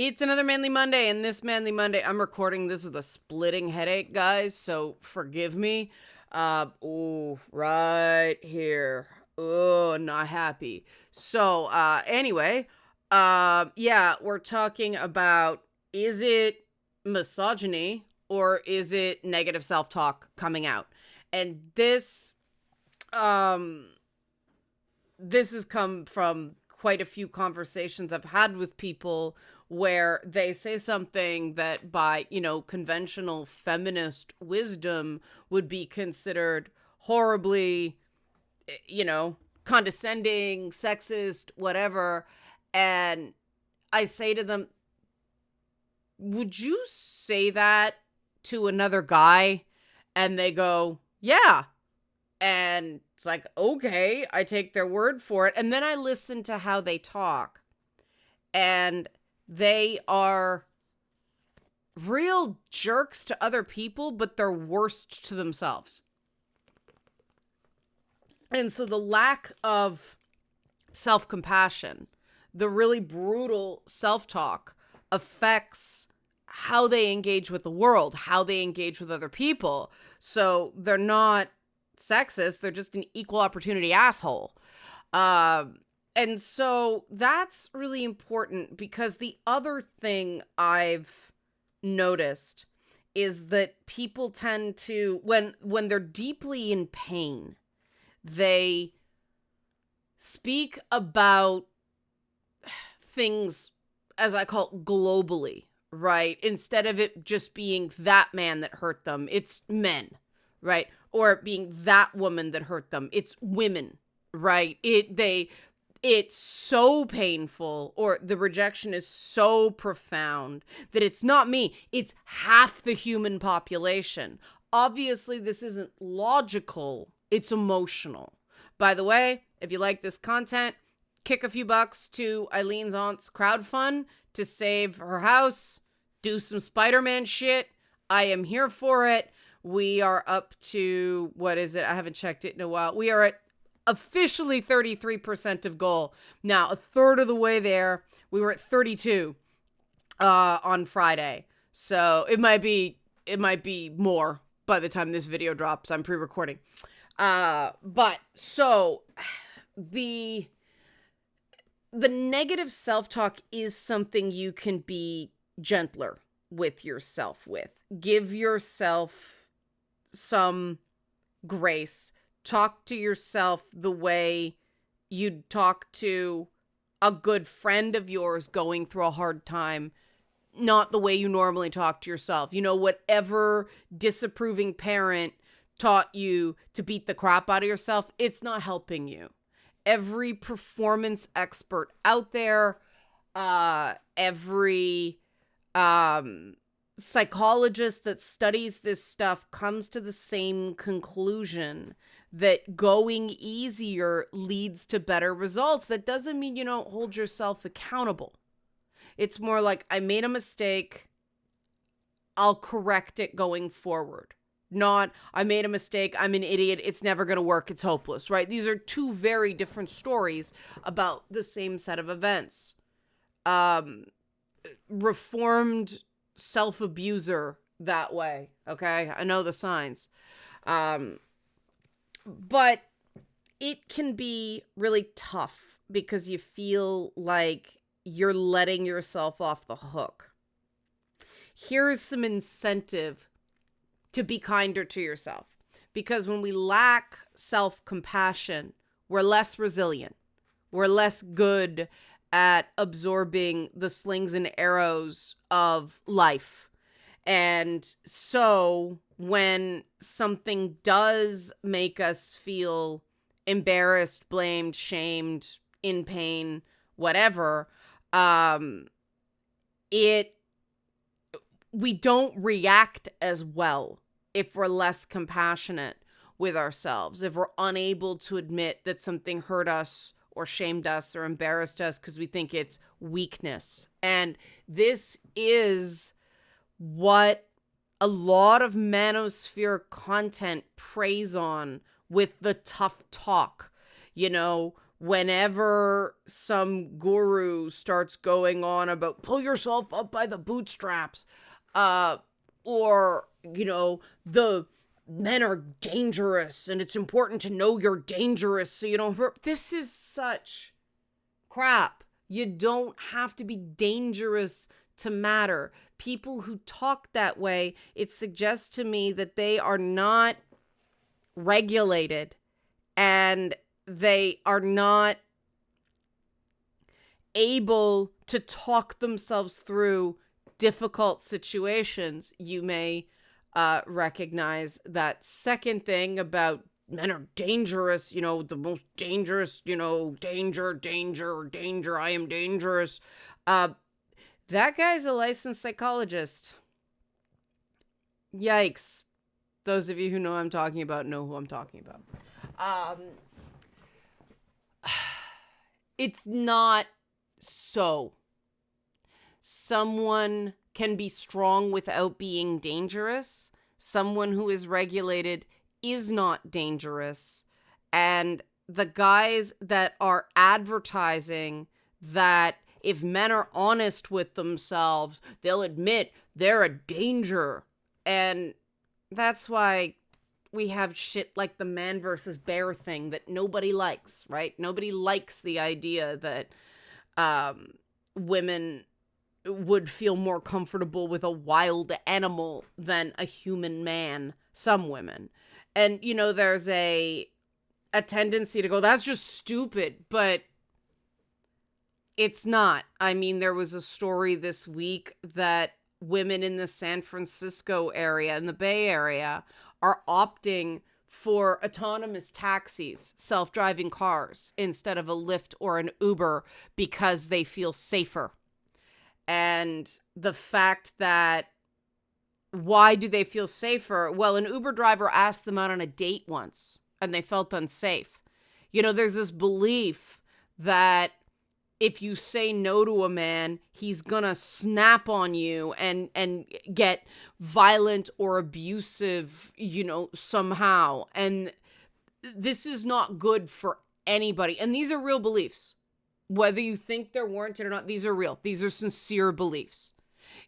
It's another Manly Monday, and this Manly Monday, I'm recording this with a splitting headache, guys, so forgive me. Right here. Oh, not happy. So, anyway, yeah, we're talking about, is it misogyny or is it negative self-talk coming out? And this has come from quite a few conversations I've had with people where they say something that by, conventional feminist wisdom would be considered horribly, condescending, sexist, whatever. And I say to them, would you say that to another guy? And they go, yeah. And it's like, okay, I take their word for it. And then I listen to how they talk. And they are real jerks to other people, but they're worst to themselves. And so the lack of self-compassion, the really brutal self-talk affects how they engage with the world, how they engage with other people. So they're not sexist, they're just an equal opportunity asshole. And so that's really important, because the other thing I've noticed is that people tend to, when they're deeply in pain, they speak about things, as I call it, globally, right? Instead of it just being that man that hurt them, it's men, right? Or it being that woman that hurt them, it's women, right? It's so painful, or the rejection is so profound that it's not me, it's half the human population. Obviously, this isn't logical, it's emotional. By the way, if you like this content, kick a few bucks to Eileen's aunt's crowdfund to save her house, do some Spider-Man shit. I am here for it. We are up to, what is it? I haven't checked it in a while. We are at officially 33% of goal. Now, a third of the way there. We were at 32 on Friday. So it might be more by the time this video drops. I'm pre-recording. But so the negative self-talk is something you can be gentler with yourself with. Give yourself some grace. Talk to yourself the way you'd talk to a good friend of yours going through a hard time, not the way you normally talk to yourself. Whatever disapproving parent taught you to beat the crap out of yourself, it's not helping you. Every performance expert out there, every psychologist that studies this stuff comes to the same conclusion, that going easier leads to better results. That doesn't mean you don't hold yourself accountable. It's more like, I made a mistake, I'll correct it going forward. Not, I made a mistake, I'm an idiot, it's never going to work, it's hopeless, right? These are two very different stories about the same set of events. Reformed self-abuser that way, okay? I know the signs. But it can be really tough because you feel like you're letting yourself off the hook. Here's some incentive to be kinder to yourself. Because when we lack self-compassion, we're less resilient. We're less good at absorbing the slings and arrows of life. And so when something does make us feel embarrassed, blamed, shamed, in pain, whatever, we don't react as well if we're less compassionate with ourselves, if we're unable to admit that something hurt us or shamed us or embarrassed us because we think it's weakness. And this is what a lot of manosphere content preys on with the tough talk. whenever some guru starts going on about pull yourself up by the bootstraps, or, the men are dangerous and it's important to know you're dangerous so you don't hurt. This is such crap. You don't have to be dangerous to matter. People who talk that way, it suggests to me that they are not regulated and they are not able to talk themselves through difficult situations. You may recognize that second thing about men are dangerous, the most dangerous, danger, I am dangerous. That guy's a licensed psychologist. Yikes. Those of you who know what I'm talking about know who I'm talking about. It's not so. Someone can be strong without being dangerous. Someone who is regulated is not dangerous. And the guys that are advertising that if men are honest with themselves, they'll admit they're a danger. And that's why we have shit like the man versus bear thing that nobody likes, right? Nobody likes the idea that women would feel more comfortable with a wild animal than a human man. Some women. And, there's a tendency to go, that's just stupid, but it's not. I mean, there was a story this week that women in the San Francisco area, in the Bay Area, are opting for autonomous taxis, self-driving cars, instead of a Lyft or an Uber because they feel safer. And the fact that, why do they feel safer? Well, an Uber driver asked them out on a date once and they felt unsafe. There's this belief that if you say no to a man, he's gonna snap on you and get violent or abusive, somehow. And this is not good for anybody. And these are real beliefs. Whether you think they're warranted or not, these are real. These are sincere beliefs.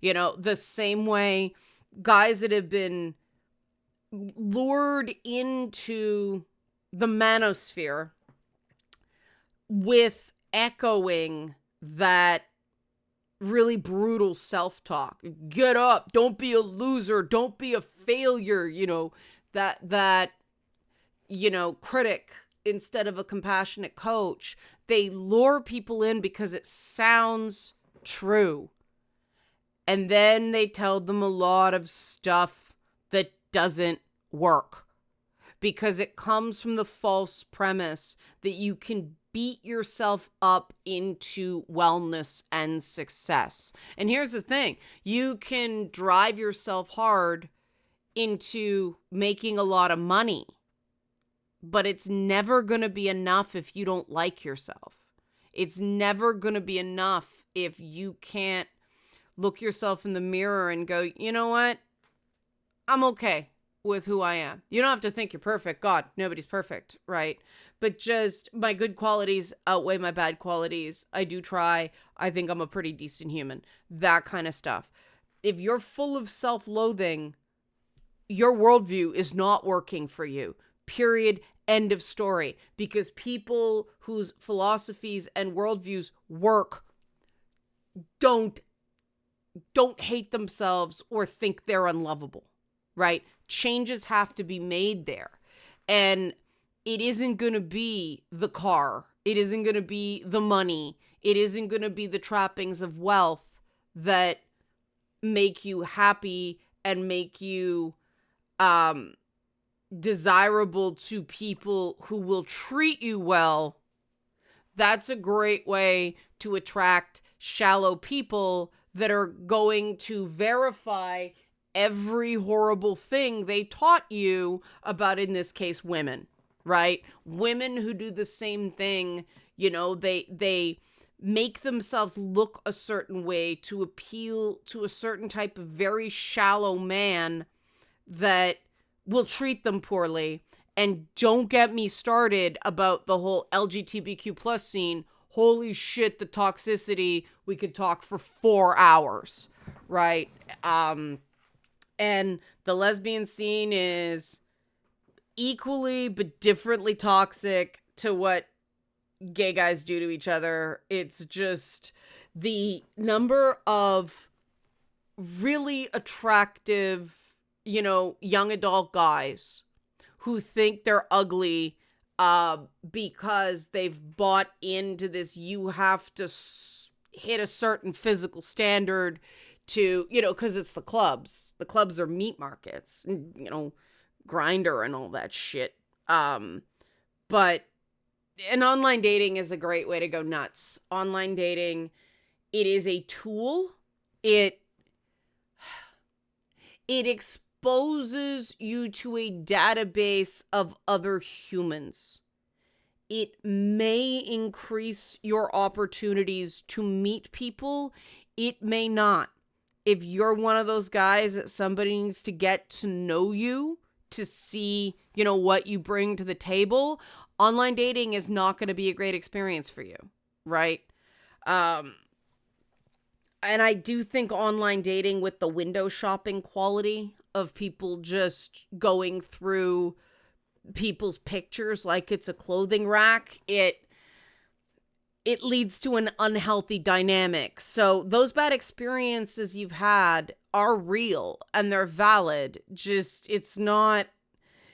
The same way guys that have been lured into the manosphere with echoing that really brutal self-talk. Get up, don't be a loser, don't be a failure, that critic instead of a compassionate coach. They lure people in because it sounds true. And then they tell them a lot of stuff that doesn't work because it comes from the false premise that you can beat yourself up into wellness and success. And here's the thing. You can drive yourself hard into making a lot of money, but it's never going to be enough if you don't like yourself. It's never going to be enough if you can't look yourself in the mirror and go, you know what? I'm okay with who I am. You don't have to think you're perfect. God, nobody's perfect, right? But just my good qualities outweigh my bad qualities. I do try. I think I'm a pretty decent human. That kind of stuff. If you're full of self-loathing, your worldview is not working for you. Period. End of story. Because people whose philosophies and worldviews work don't hate themselves or think they're unlovable, right? Changes have to be made there. And it isn't going to be the car. It isn't going to be the money. It isn't going to be the trappings of wealth that make you happy and make you desirable to people who will treat you well. That's a great way to attract shallow people that are going to verify every horrible thing they taught you about, in this case, women, right? Women who do the same thing, they make themselves look a certain way to appeal to a certain type of very shallow man that will treat them poorly And don't get me started about the whole LGBTQ plus scene. Holy shit, the toxicity. We could talk for 4 hours, right? And the lesbian scene is equally but differently toxic to what gay guys do to each other. It's just the number of really attractive, young adult guys who think they're ugly because they've bought into this, you have to hit a certain physical standard to, because it's the clubs. The clubs are meat markets, Grinder and all that shit. But and online dating is a great way to go nuts. Online dating, it is a tool. It exposes you to a database of other humans. It may increase your opportunities to meet people. It may not. If you're one of those guys that somebody needs to get to know you to see, what you bring to the table, online dating is not going to be a great experience for you, right? And I do think online dating with the window shopping quality of people just going through people's pictures like it's a clothing rack, it leads to an unhealthy dynamic. So those bad experiences you've had are real and they're valid. Just, it's not,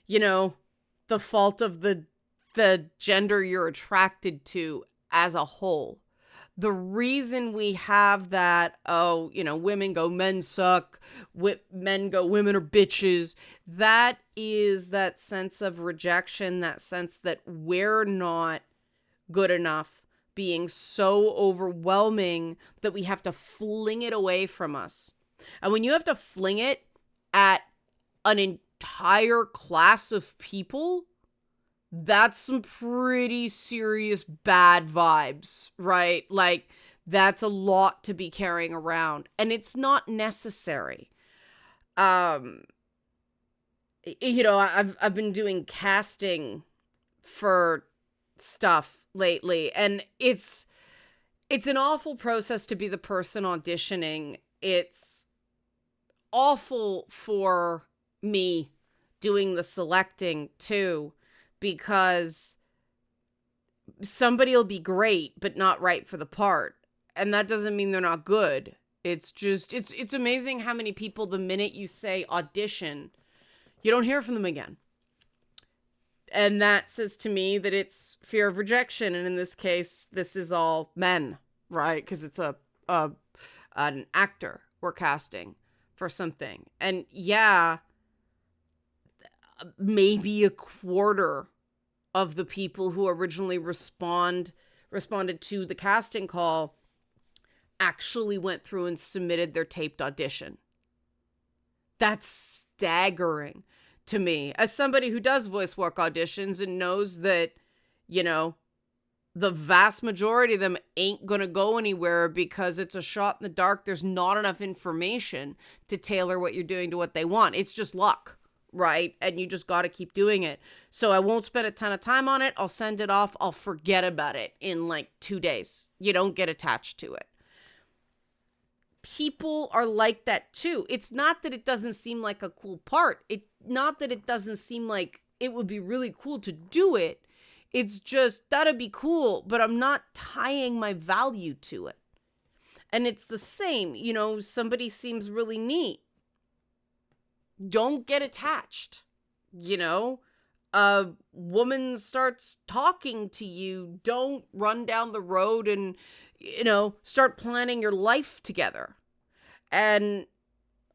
the fault of the gender you're attracted to as a whole. The reason we have that, women go, men suck, men go, women are bitches, that is that sense of rejection, that sense that we're not good enough, being so overwhelming that we have to fling it away from us. And when you have to fling it at an entire class of people, that's some pretty serious bad vibes, right? Like, that's a lot to be carrying around, and it's not necessary. I've been doing casting for stuff lately, and it's an awful process to be the person auditioning. It's awful for me doing the selecting too, because somebody will be great but not right for the part, and that doesn't mean they're not good. It's just it's amazing how many people, the minute you say audition, you don't hear from them again. And that says to me that it's fear of rejection, and in this case this is all men, right? Because it's an actor we're casting for something. And yeah, maybe a quarter of the people who originally responded to the casting call actually went through and submitted their taped audition. That's staggering to me, as somebody who does voice work auditions and knows that, the vast majority of them ain't gonna go anywhere because it's a shot in the dark. There's not enough information to tailor what you're doing to what they want. It's just luck, right? And you just got to keep doing it. So I won't spend a ton of time on it. I'll send it off. I'll forget about it in like 2 days. You don't get attached to it. People are like that too. It's not that it doesn't seem like a cool part. Not that it doesn't seem like it would be really cool to do it. It's just, that'd be cool, but I'm not tying my value to it. And it's the same, somebody seems really neat. Don't get attached. A woman starts talking to you, don't run down the road and, start planning your life together. And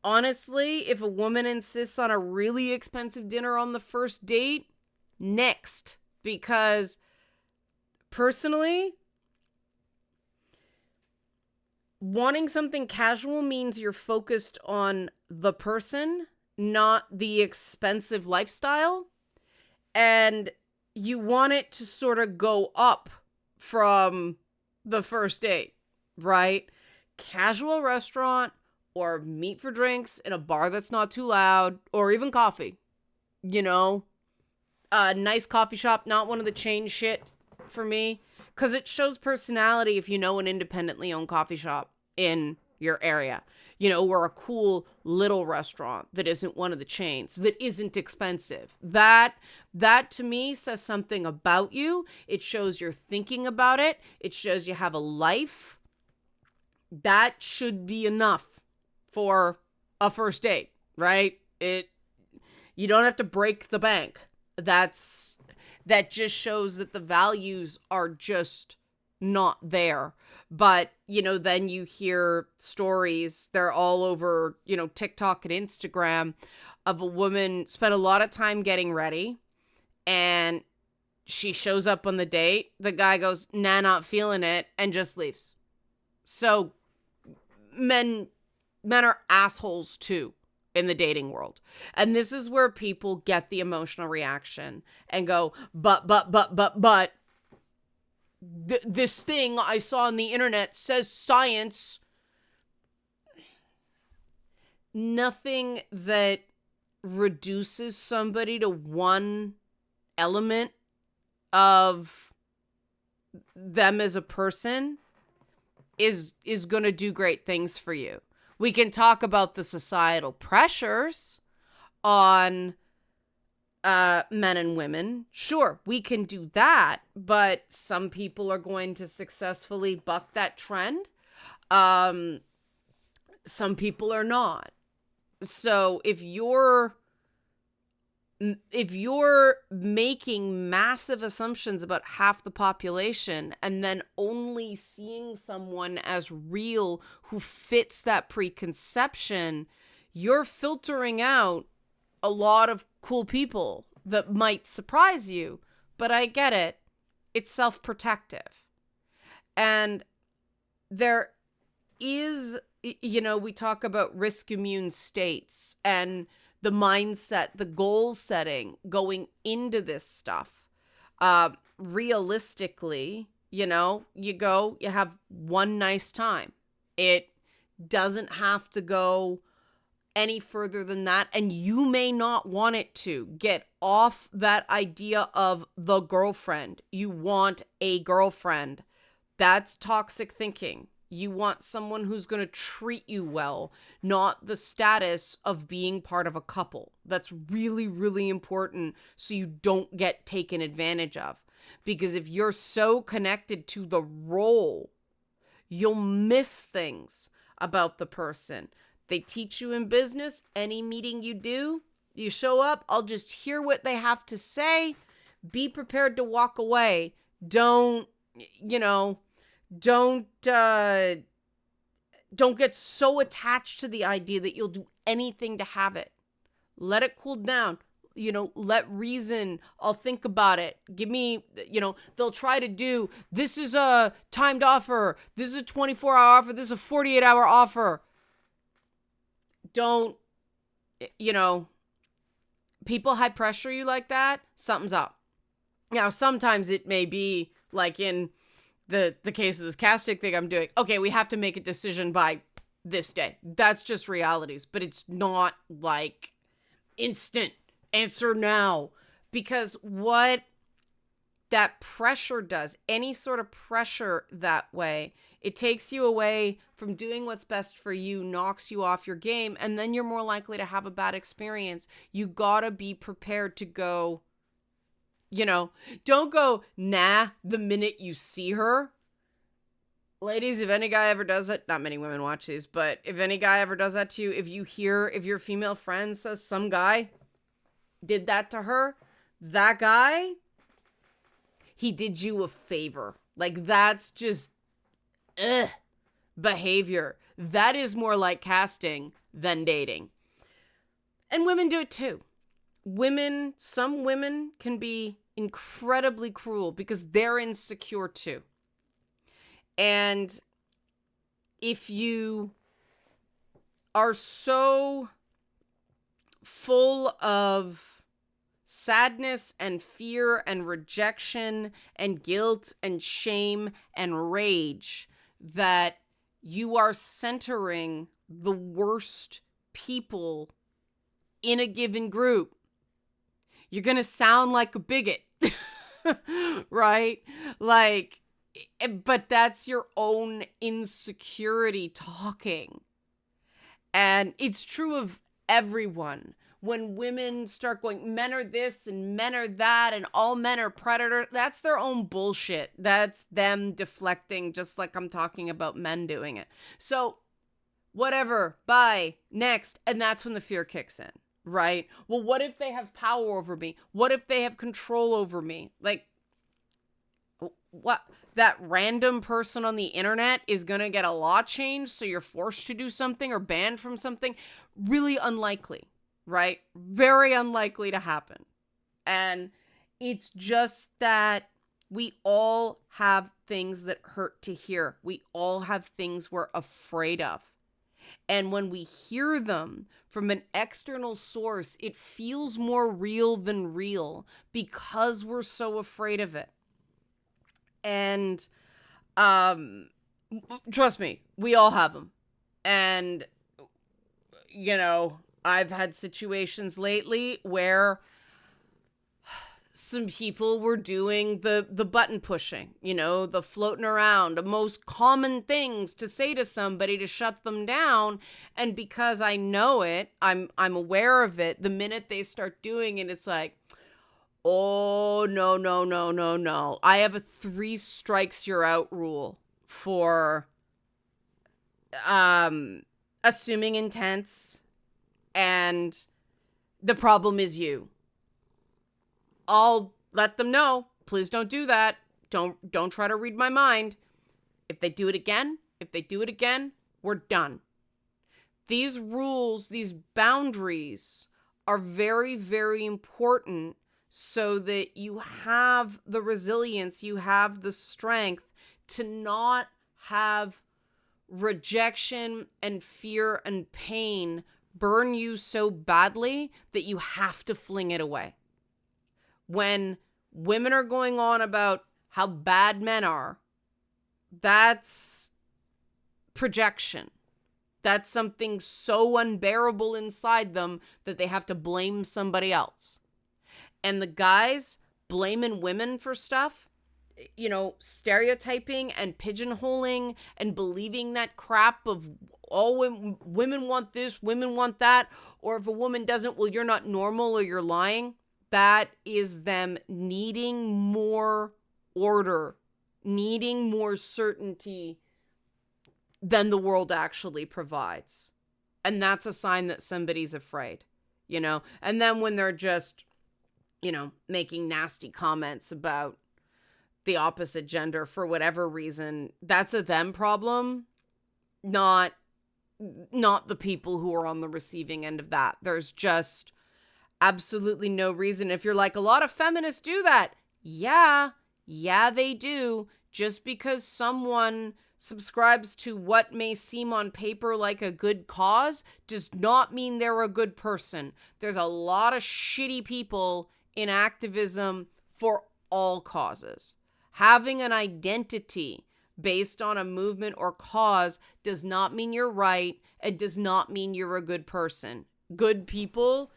honestly, if a woman insists on a really expensive dinner on the first date, next. Because personally, wanting something casual means you're focused on the person, not the expensive lifestyle. And you want it to sort of go up from the first date, right? Casual restaurant, or meet for drinks in a bar that's not too loud, or even coffee, Nice coffee shop, not one of the chain shit for me. Because it shows personality if you know an independently owned coffee shop in your area. Or a cool little restaurant that isn't one of the chains, that isn't expensive. That to me says something about you. It shows you're thinking about it. It shows you have a life. That should be enough for a first date, right? You don't have to break the bank. That just shows that the values are just not there. But, then you hear stories, they're all over, TikTok and Instagram, of a woman spent a lot of time getting ready, and she shows up on the date. The guy goes, nah, not feeling it, and just leaves. So men are assholes too in the dating world. And this is where people get the emotional reaction and go, but, this thing I saw on the internet says science. Nothing that reduces somebody to one element of them as a person is going to do great things for you. We can talk about the societal pressures on men and women. Sure, we can do that, but some people are going to successfully buck that trend. Some people are not. So if you're making massive assumptions about half the population and then only seeing someone as real who fits that preconception, you're filtering out a lot of cool people that might surprise you. But I get it. It's self-protective. And there is, we talk about risk immune states and the mindset, the goal setting going into this stuff. Realistically, you go, you have one nice time. It doesn't have to go any further than that. And you may not want it to. Get off that idea of the girlfriend. You want a girlfriend. That's toxic thinking. You want someone who's going to treat you well, not the status of being part of a couple. That's really, really important so you don't get taken advantage of. Because if you're so connected to the role, you'll miss things about the person. They teach you in business, any meeting you do, you show up, I'll just hear what they have to say. Be prepared to walk away. Don't get so attached to the idea that you'll do anything to have it. Let it cool down. Let reason. I'll think about it. Give me, they'll try to do, this is a timed offer. This is a 24-hour offer. This is a 48-hour offer. Don't, people high pressure you like that. Something's up. Now, sometimes it may be like in the case of this casting thing I'm doing, okay, we have to make a decision by this day. That's just realities, but it's not like instant answer now, because what that pressure does, any sort of pressure that way, it takes you away from doing what's best for you, knocks you off your game, and then you're more likely to have a bad experience. You gotta be prepared to go, don't go, nah, the minute you see her. Ladies, if any guy ever does it, not many women watch these, but if any guy ever does that to you, if your female friend says some guy did that to her, that guy, he did you a favor. Like, that's just, behavior. That is more like casting than dating. And women do it too. Some women can be incredibly cruel because they're insecure too. And if you are so full of sadness and fear and rejection and guilt and shame and rage that you are centering the worst people in a given group, you're going to sound like a bigot. Right? Like, but that's your own insecurity talking. And it's true of everyone. When women start going, men are this and men are that and all men are predators, that's their own bullshit. That's them deflecting, just like I'm talking about men doing it. So whatever, bye, next. And that's when the fear kicks in, right? Well, what if they have power over me? What if they have control over me? Like, what? That random person on the internet is going to get a law change, so you're forced to do something or banned from something? Really unlikely, right? Very unlikely to happen. And it's just that we all have things that hurt to hear. We all have things we're afraid of. And when we hear them from an external source, it feels more real than real because we're so afraid of it. And trust me, we all have them. And, you know, I've had situations lately where some people were doing the button pushing, you know, the floating around, the most common things to say to somebody to shut them down. And because I know it, I'm aware of it. The minute they start doing it, it's like, oh, no, no, no, no, no. I have a 3 strikes you're out rule for assuming intents, and the problem is you. I'll let them know, please don't do that. Don't try to read my mind. If they do it again, we're done. These rules, these boundaries are very, very important so that you have the resilience, you have the strength to not have rejection and fear and pain burn you so badly that you have to fling it away. When women are going on about how bad men are, that's projection. That's something so unbearable inside them that they have to blame somebody else. And the guys blaming women for stuff, you know, stereotyping and pigeonholing and believing that crap of all women want this, women want that, or if a woman doesn't, well, you're not normal or you're lying. That is them needing more order, needing more certainty than the world actually provides. And that's a sign that somebody's afraid, you know? And then when they're just, you know, making nasty comments about the opposite gender for whatever reason, that's a them problem, not the people who are on the receiving end of that. There's just absolutely no reason. If you're like, a lot of feminists do that. Yeah, they do. Just because someone subscribes to what may seem on paper like a good cause does not mean they're a good person. There's a lot of shitty people in activism for all causes. Having an identity based on a movement or cause does not mean you're right. It does not mean you're a good person. Good people,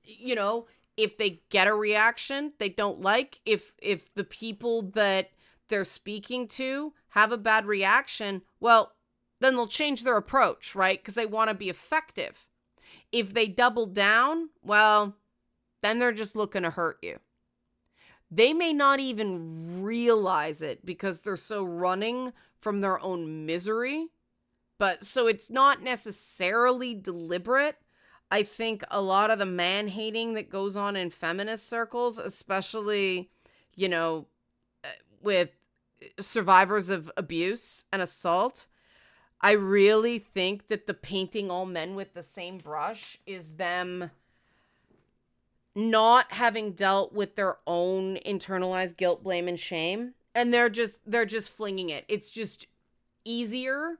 you know, if they get a reaction they don't like, if the people that they're speaking to have a bad reaction, well, then they'll change their approach, right? Because they want to be effective. If they double down, well, then they're just looking to hurt you. They may not even realize it because they're so running from their own misery. But so it's not necessarily deliberate. I think a lot of the man-hating that goes on in feminist circles, especially, you know, with survivors of abuse and assault, I really think that the painting all men with the same brush is them not having dealt with their own internalized guilt, blame, and shame. And they're just flinging it. It's just easier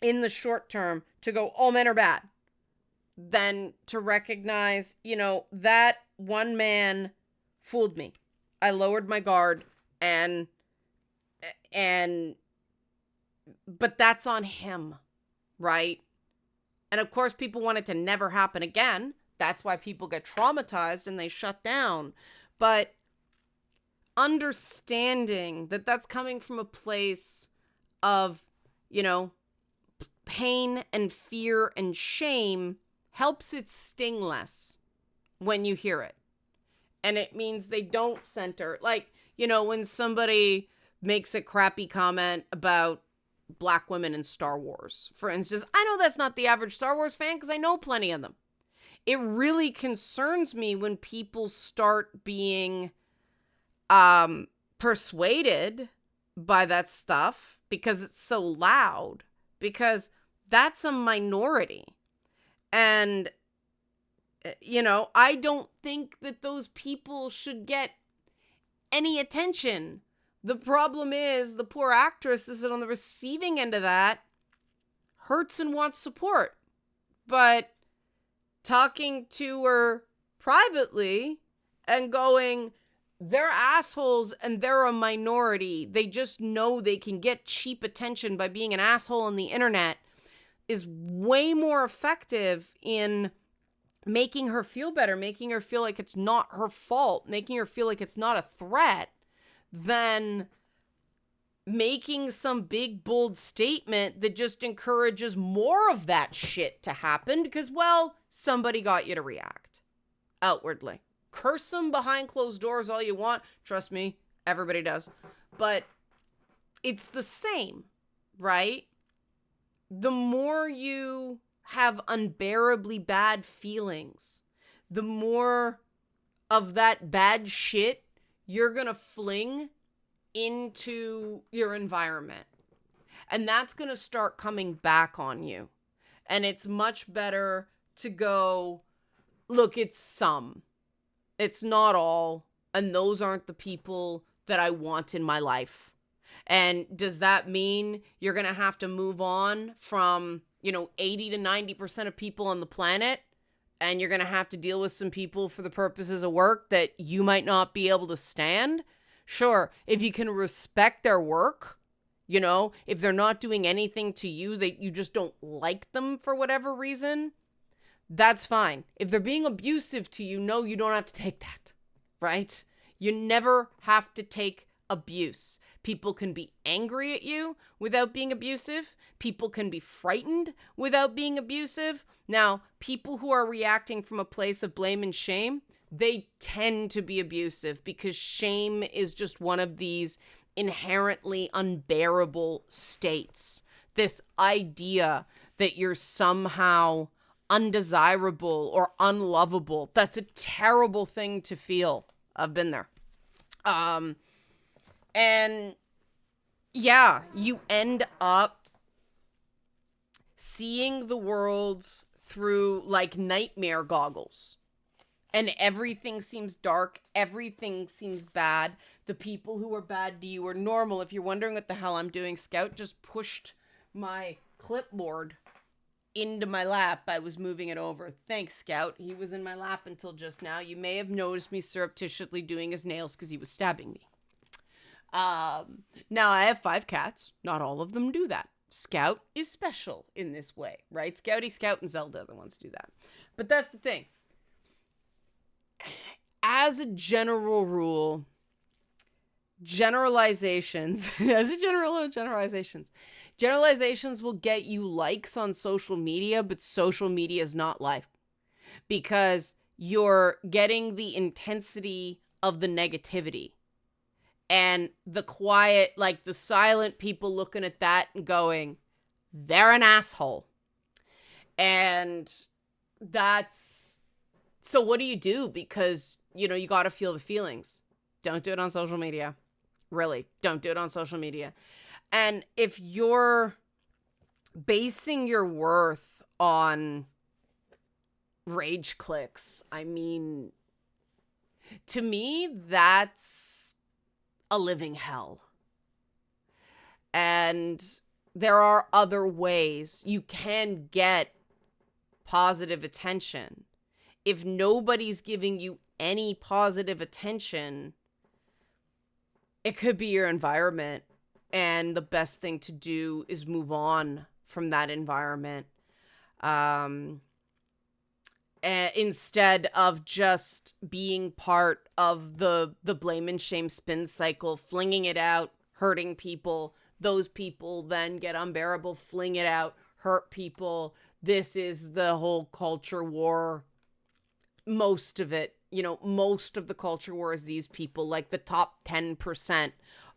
in the short term to go, all men are bad, than to recognize, you know, that one man fooled me. I lowered my guard and but that's on him, right? And of course people want it to never happen again. That's why people get traumatized and they shut down. But understanding that that's coming from a place of, pain and fear and shame helps it sting less when you hear it. And it means they don't center, when somebody makes a crappy comment about Black women in Star Wars, for instance. I know that's not the average Star Wars fan because I know plenty of them. It really concerns me when people start being persuaded by that stuff because it's so loud, because that's a minority. And, I don't think that those people should get any attention. The problem is the poor actress is on the receiving end of that, hurts and wants support. But talking to her privately and going, they're assholes and they're a minority, they just know they can get cheap attention by being an asshole on the internet, is way more effective in making her feel better, making her feel like it's not her fault, making her feel like it's not a threat, than making some big, bold statement that just encourages more of that shit to happen because, well, somebody got you to react outwardly. Curse them behind closed doors all you want. Trust me, everybody does. But it's the same, right? The more you have unbearably bad feelings, the more of that bad shit you're going to fling into your environment. And that's going to start coming back on you. And it's much better to go, look, it's some. It's not all. And those aren't the people that I want in my life. And does that mean you're going to have to move on from, 80 to 90% of people on the planet? And you're going to have to deal with some people for the purposes of work that you might not be able to stand? Sure, if you can respect their work, if they're not doing anything to you that you just don't like them for whatever reason, that's fine. If they're being abusive to you, no, you don't have to take that, right? You never have to take abuse. People can be angry at you without being abusive. People can be frightened without being abusive. Now, people who are reacting from a place of blame and shame, they tend to be abusive because shame is just one of these inherently unbearable states. This idea that you're somehow undesirable or unlovable. That's a terrible thing to feel. I've been there. And yeah, you end up seeing the world through like nightmare goggles. And everything seems dark. Everything seems bad. The people who are bad to you are normal. If you're wondering what the hell I'm doing, Scout just pushed my clipboard into my lap. I was moving it over. Thanks, Scout. He was in my lap until just now. You may have noticed me surreptitiously doing his nails because he was stabbing me. Now I have 5 cats. Not all of them do that. Scout is special in this way, right? Scouty, Scout, and Zelda are the ones to do that. But that's the thing. As a general rule, generalizations will get you likes on social media, but social media is not life because you're getting the intensity of the negativity and the quiet, like the silent people looking at that and going, they're an asshole. And that's, so what do you do? Because, you got to feel the feelings. Don't do it on social media. Really, don't do it on social media. And if you're basing your worth on rage clicks, I mean, to me, that's a living hell. And there are other ways you can get positive attention. If nobody's giving you any positive attention, it could be your environment. And the best thing to do is move on from that environment. instead of just being part of the blame and shame spin cycle, flinging it out, hurting people. Those people then get unbearable, fling it out, hurt people. This is the whole culture war. Most of it, most of the culture war is these people. Like the top 10%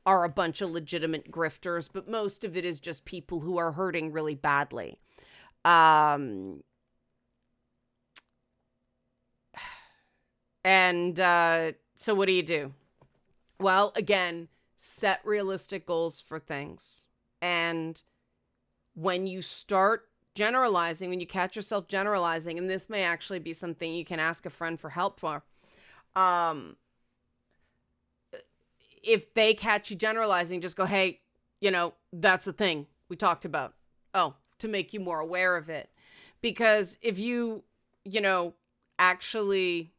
are a bunch of legitimate grifters, but most of it is just people who are hurting really badly. So what do? Well, again, set realistic goals for things. And when you start generalizing, when you catch yourself generalizing, and this may actually be something you can ask a friend for help for, if they catch you generalizing, just go, hey, that's the thing we talked about. Oh, to make you more aware of it. Because if you, actually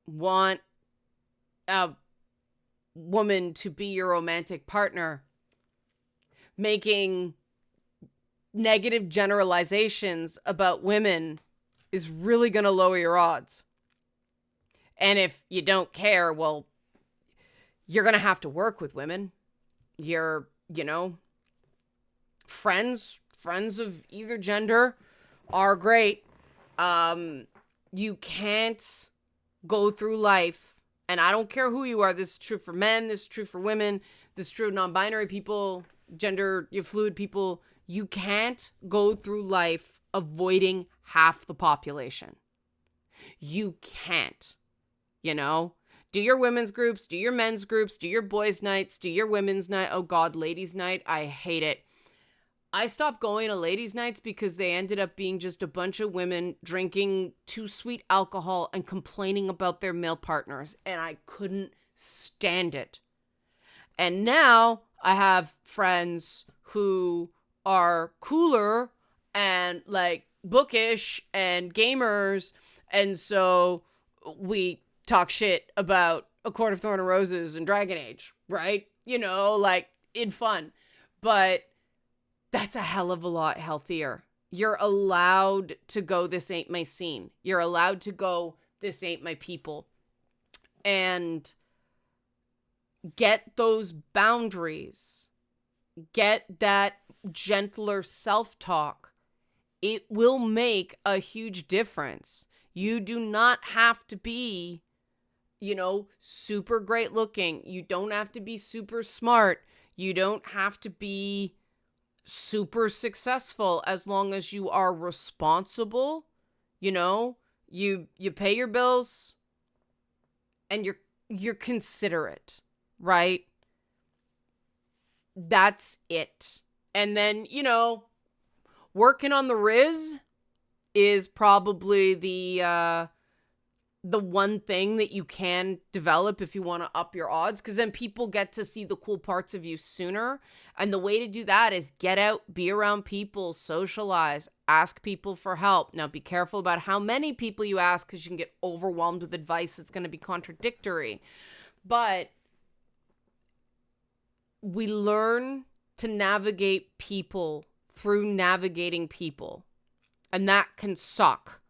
want a woman to be your romantic partner, making negative generalizations about women is really going to lower your odds. And if you don't care, well, you're going to have to work with women. You're, friends of either gender are great. You can't go through life, and I don't care who you are. This is true for men. This is true for women. This is true of non-binary people, gender fluid people. You can't go through life avoiding half the population. You can't, Do your women's groups, do your men's groups, do your boys' nights, do your women's night. Oh God, ladies' night. I hate it. I stopped going to ladies' nights because they ended up being just a bunch of women drinking too sweet alcohol and complaining about their male partners. And I couldn't stand it. And now I have friends who are cooler and like bookish and gamers. And so we talk shit about A Court of Thorn and Roses and Dragon Age, right? Like in fun. But that's a hell of a lot healthier. You're allowed to go, this ain't my scene. You're allowed to go, this ain't my people. And get those boundaries. Get that gentler self-talk. It will make a huge difference. You do not have to be, super great looking. You don't have to be super smart. You don't have to be super successful as long as you are responsible. You pay your bills and you're considerate, right? That's it. And then, working on the Riz is probably the one thing that you can develop if you want to up your odds, because then people get to see the cool parts of you sooner. And the way to do that is get out, be around people, socialize, ask people for help. Now, be careful about how many people you ask, because you can get overwhelmed with advice that's going to be contradictory. But we learn to navigate people through navigating people. And that can suck.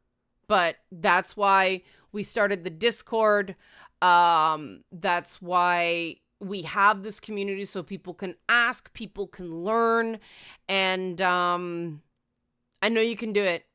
But that's why we started the Discord. That's why we have this community, so people can ask, people can learn. And I know you can do it.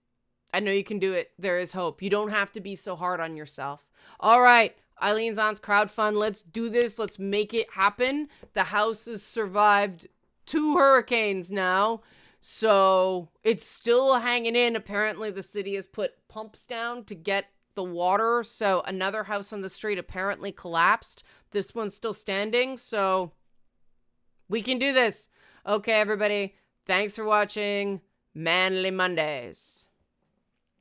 I know you can do it. There is hope. You don't have to be so hard on yourself. All right, Eileen's Aunt's crowdfund. Let's do this. Let's make it happen. The house has survived 2 hurricanes now. So it's still hanging in. Apparently the city has put pumps down to get the water. So another house on the street apparently collapsed. This one's still standing. So we can do this. Okay, everybody. Thanks for watching Manly Mondays.